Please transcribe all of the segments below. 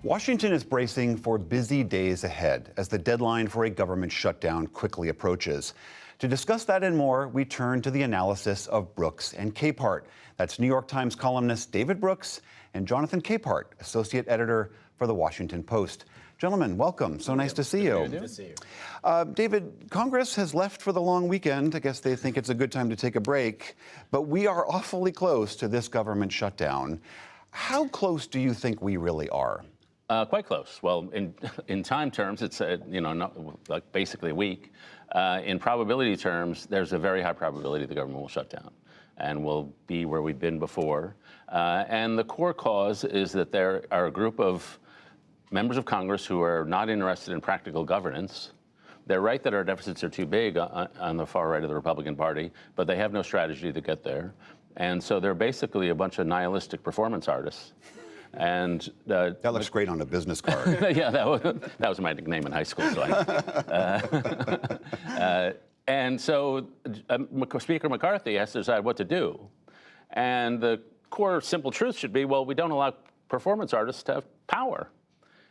Washington is bracing for busy days ahead as the deadline for a government shutdown quickly approaches. To discuss that and more, we turn to the analysis of Brooks and Capehart. That's New York Times columnist David Brooks and Jonathan Capehart, associate editor for The Washington Post. Gentlemen, welcome. So nice to see you. Good to see you. David, Congress has left for the long weekend. I guess they think it's a good time to take a break. But we are awfully close to this government shutdown. How close do you think we really are? Quite close. Well, in time terms, it's like basically a week. In probability terms, there's a very high probability the government will shut down and will be where we've been before. And the core cause is that there are a group of members of Congress who are not interested in practical governance. They're right that our deficits are too big on the far right of the Republican Party, but they have no strategy to get there. And so they're basically a bunch of nihilistic performance artists. And that looks great on a business card. Yeah, that was my nickname in high school. So and so Speaker McCarthy has to decide what to do. And the core simple truth should be, well, we don't allow performance artists to have power.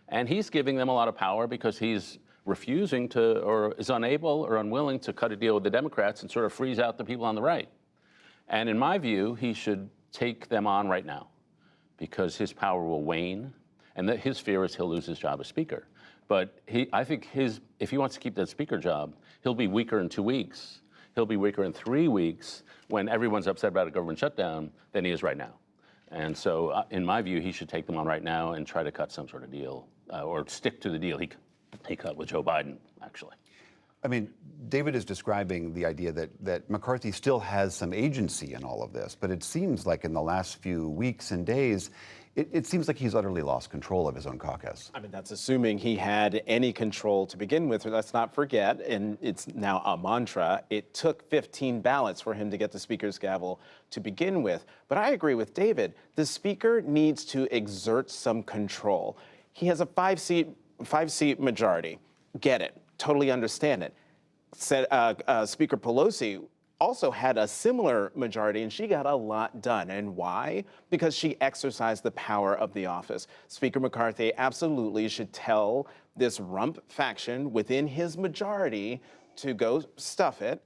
And he's giving them a lot of power because he's refusing to, or is unable or unwilling to cut a deal with the Democrats and sort of freeze out the people on the right. And in my view, he should take them on right now, because his power will wane, and that his fear is he'll lose his job as Speaker. But I think if he wants to keep that Speaker job, he'll be weaker in 2 weeks. He'll be weaker in 3 weeks when everyone's upset about a government shutdown than he is right now. And so, in my view, he should take them on right now and try to cut some sort of deal, or stick to the deal he cut with Joe Biden, actually. I mean, David is describing the idea that McCarthy still has some agency in all of this, but it seems like in the last few weeks and days, it seems like he's utterly lost control of his own caucus. I mean, that's assuming he had any control to begin with. Let's not forget, and it's now a mantra, it took 15 ballots for him to get the Speaker's gavel to begin with. But I agree with David. The Speaker needs to exert some control. He has a five-seat majority. Get it. Totally understand it. Speaker Pelosi also had a similar majority, and she got a lot done. And why? Because she exercised the power of the office. Speaker McCarthy absolutely should tell this rump faction within his majority to go stuff it.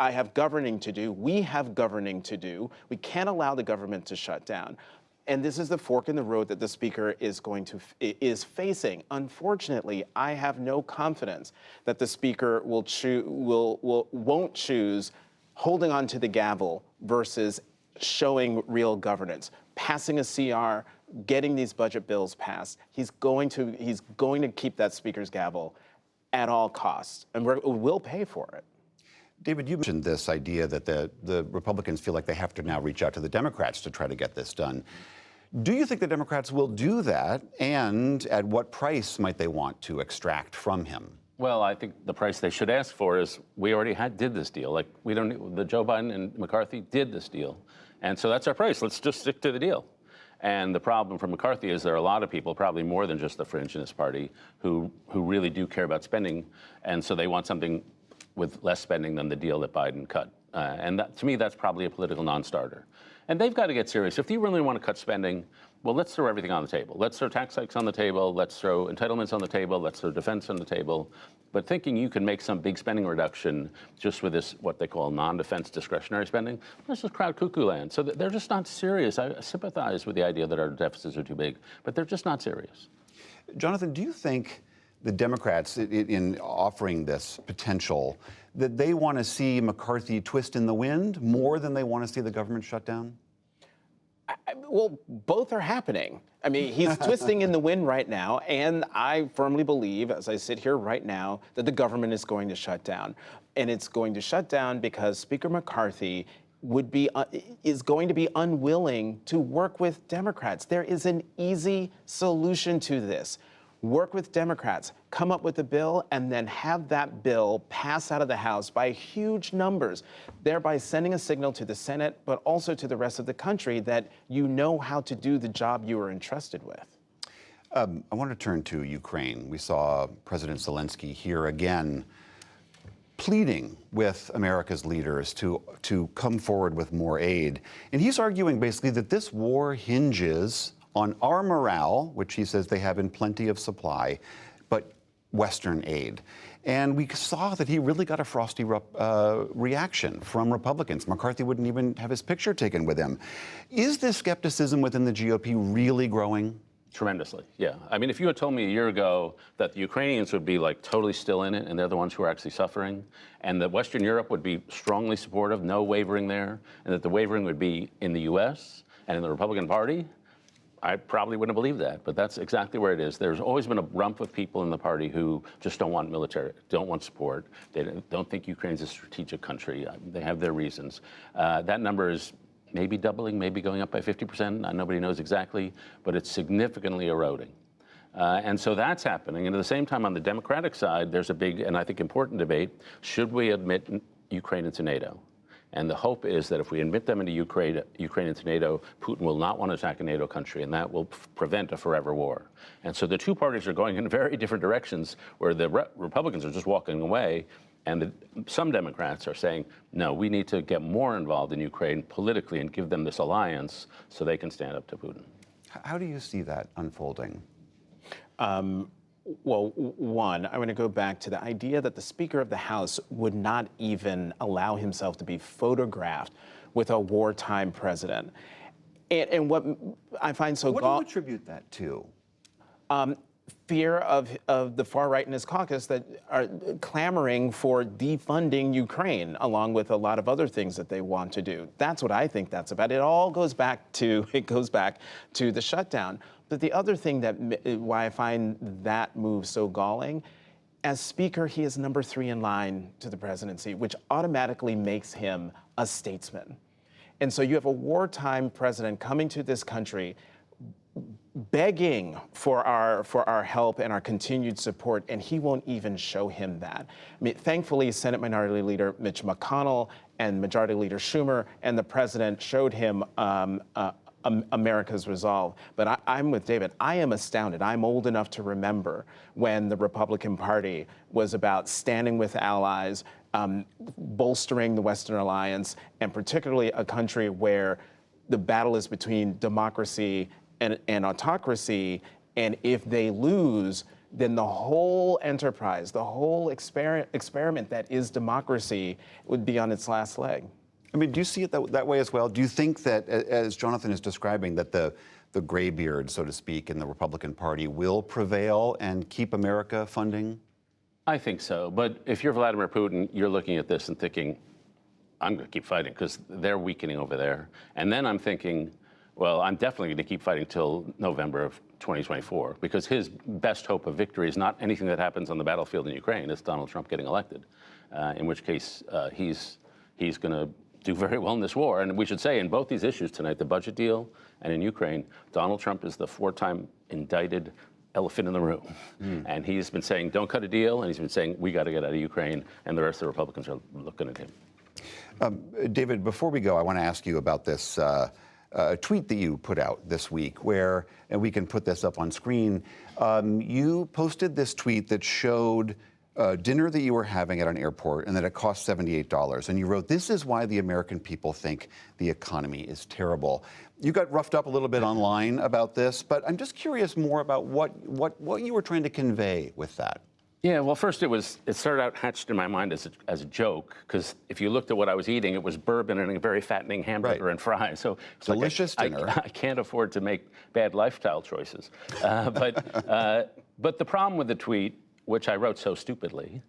I have governing to do. We have governing to do. We can't allow the government to shut down. And this is the fork in the road that the Speaker is facing. Unfortunately, I have no confidence that the Speaker won't choose holding on to the gavel versus showing real governance, passing a CR, getting these budget bills passed. He's going to keep that Speaker's gavel at all costs, and we'll pay for it. David, you mentioned this idea that the Republicans feel like they have to now reach out to the Democrats to try to get this done. Do you think the Democrats will do that, and at what price might they want to extract from him? Well, I think the price they should ask for is we already did this deal. Like Joe Biden and McCarthy did this deal, and so that's our price. Let's just stick to the deal. And the problem for McCarthy is there are a lot of people, probably more than just the fringe in his party, who really do care about spending, and so they want something with less spending than the deal that Biden cut. And to me, that's probably a political non-starter. And they've got to get serious. If they really want to cut spending, well, let's throw everything on the table. Let's throw tax hikes on the table. Let's throw entitlements on the table. Let's throw defense on the table. But thinking you can make some big spending reduction just with this, what they call non-defense discretionary spending, this is crowd cuckoo land. So they're just not serious. I sympathize with the idea that our deficits are too big, but they're just not serious. Jonathan, do you think the Democrats, in offering this potential, that they want to see McCarthy twist in the wind more than they want to see the government shut down? Well, both are happening. I mean, he's twisting in the wind right now, and I firmly believe, as I sit here right now, that the government is going to shut down. And it's going to shut down because Speaker McCarthy is going to be unwilling to work with Democrats. There is an easy solution to this. Work with Democrats, come up with a bill, and then have that bill pass out of the House by huge numbers, thereby sending a signal to the Senate, but also to the rest of the country that you know how to do the job you were entrusted with. I want to turn to Ukraine. We saw President Zelensky here again pleading with America's leaders to come forward with more aid. And he's arguing basically that this war hinges on our morale, which he says they have in plenty of supply, but Western aid. And we saw that he really got a frosty reaction from Republicans. McCarthy wouldn't even have his picture taken with him. Is this skepticism within the GOP really growing? Tremendously, yeah. I mean, if you had told me a year ago that the Ukrainians would be like totally still in it and they're the ones who are actually suffering, and that Western Europe would be strongly supportive, no wavering there, and that the wavering would be in the US and in the Republican Party, I probably wouldn't have believed that, but that's exactly where it is. There's always been a rump of people in the party who just don't want military, don't want support. They don't think Ukraine's a strategic country. They have their reasons. That number is maybe doubling, maybe going up by 50%. Nobody knows exactly, but it's significantly eroding. And so that's happening. And at the same time, on the Democratic side, there's a big and I think important debate. Should we admit Ukraine into NATO? And the hope is that if we admit them into Ukraine into NATO, Putin will not want to attack a NATO country, and that will prevent a forever war. And so the two parties are going in very different directions, where the Republicans are just walking away, and some Democrats are saying, no, we need to get more involved in Ukraine politically and give them this alliance so they can stand up to Putin. How do you see that unfolding? Well, one, I want to go back to the idea that the Speaker of the House would not even allow himself to be photographed with a wartime president. And what I find so What do you attribute that to? fear of the far right in his caucus that are clamoring for defunding Ukraine, along with a lot of other things that they want to do. That's what I think that's about. It all goes back to the shutdown. But the other thing why I find that move so galling, as Speaker, he is number 3 in line to the presidency, which automatically makes him a statesman. And so you have a wartime president coming to this country begging for our help and our continued support, and he won't even show him that. I mean, thankfully, Senate Minority Leader Mitch McConnell and Majority Leader Schumer and the president showed him America's resolve. But I'm with David. I am astounded. I'm old enough to remember when the Republican Party was about standing with allies, bolstering the Western alliance, and particularly a country where the battle is between democracy and autocracy, and if they lose, then the whole enterprise, the whole experiment that is democracy would be on its last leg. I mean, do you see it that way as well? Do you think that, as Jonathan is describing, that the graybeard, so to speak, in the Republican Party will prevail and keep America funding? I think so. But if you're Vladimir Putin, you're looking at this and thinking, I'm going to keep fighting because they're weakening over there. And then I'm thinking, well, I'm definitely going to keep fighting till November of 2024, because his best hope of victory is not anything that happens on the battlefield in Ukraine. It's Donald Trump getting elected, in which case he's going to do very well in this war. And we should say in both these issues tonight, the budget deal and in Ukraine, Donald Trump is the 4-time indicted elephant in the room. And he's been saying, don't cut a deal, and he's been saying, we got to get out of Ukraine, and the rest of the Republicans are looking at him. David, before we go, I want to ask you about this tweet that you put out this week where, and we can put this up on screen, you posted this tweet that showed dinner that you were having at an airport and that it cost $78. And you wrote, "This is why the American people think the economy is terrible." You got roughed up a little bit online about this, but I'm just curious more about what you were trying to convey with that. Yeah, well, first it started out hatched in my mind as a joke, because if you looked at what I was eating, it was bourbon and a very fattening hamburger and fries. So it's delicious dinner. I can't afford to make bad lifestyle choices. But the problem with the tweet, which I wrote so stupidly,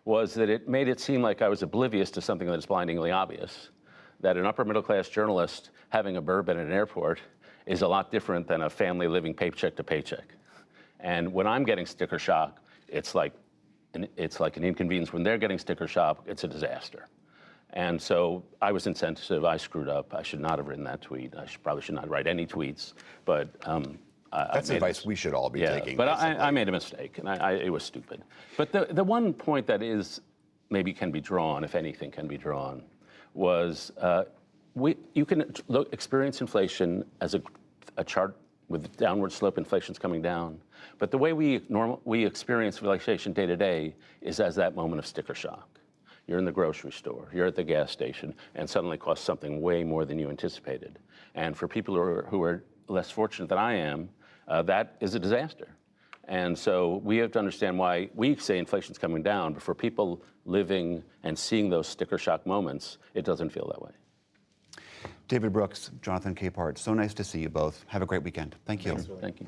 was that it made it seem like I was oblivious to something that is blindingly obvious, that an upper middle class journalist having a bourbon at an airport is a lot different than a family living paycheck to paycheck. And when I'm getting sticker shock, it's like an inconvenience. When they're getting sticker shock, it's a disaster. And so I was insensitive. I screwed up. I should not have written that tweet. Probably should not write any tweets. But that's advice we should all be taking. But I made a mistake, and it was stupid. But the one point that maybe can be drawn, if anything can be drawn, was you can experience inflation as a chart with downward slope. Inflation's coming down. But the way we experience inflation day to day is as that moment of sticker shock. You're in the grocery store, you're at the gas station, and suddenly costs something way more than you anticipated. And for people who are less fortunate than I am, that is a disaster. And so we have to understand why we say inflation's coming down, but for people living and seeing those sticker shock moments, it doesn't feel that way. David Brooks, Jonathan Capehart, so nice to see you both. Have a great weekend. Thank you. Thank you.